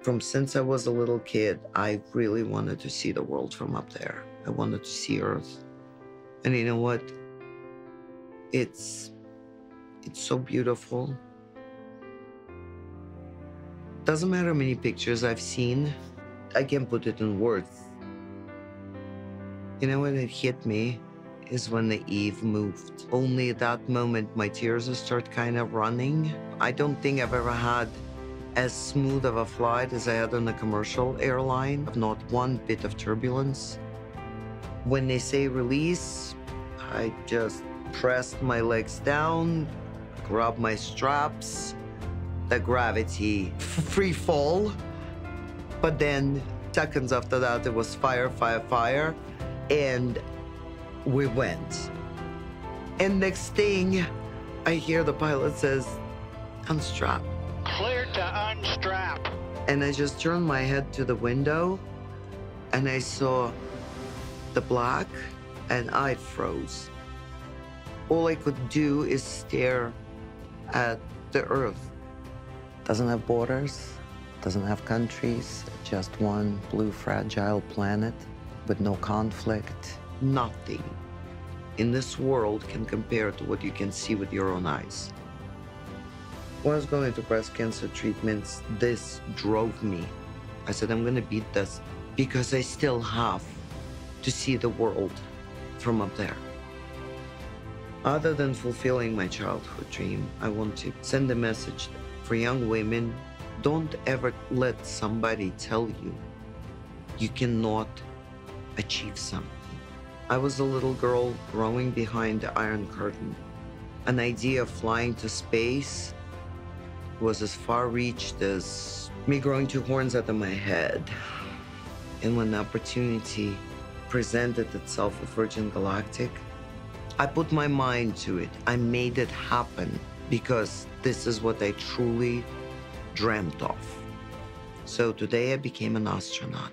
From since I was a little kid, I really wanted to see the world from up there. I wanted to see Earth. And you know what? It's so beautiful. Doesn't matter how many pictures I've seen, I can't put it in words. You know when it hit me is when the Eve moved. Only at that moment my tears start kind of running. I don't think I've ever had as smooth of a flight as I had on a commercial airline. Not one bit of turbulence. When they say release, I just pressed my legs down, grabbed my straps, the gravity, free fall. But then seconds after that, it was fire, fire, fire, and we went. And next thing, I hear the pilot says, unstrap. Clear to unstrap. And I just turned my head to the window and I saw the black and I froze. All I could do is stare at the Earth. Doesn't have borders, doesn't have countries, just one blue fragile planet with no conflict. Nothing in this world can compare to what you can see with your own eyes. When I was going to breast cancer treatments, this drove me. I said, I'm gonna beat this because I still have to see the world from up there. Other than fulfilling my childhood dream, I want to send a message for young women. Don't ever let somebody tell you you cannot achieve something. I was a little girl growing behind the Iron Curtain. An idea of flying to space was as far-reached as me growing two horns out of my head. And when the opportunity presented itself with Virgin Galactic, I put my mind to it. I made it happen because this is what I truly dreamt of. So today I became an astronaut.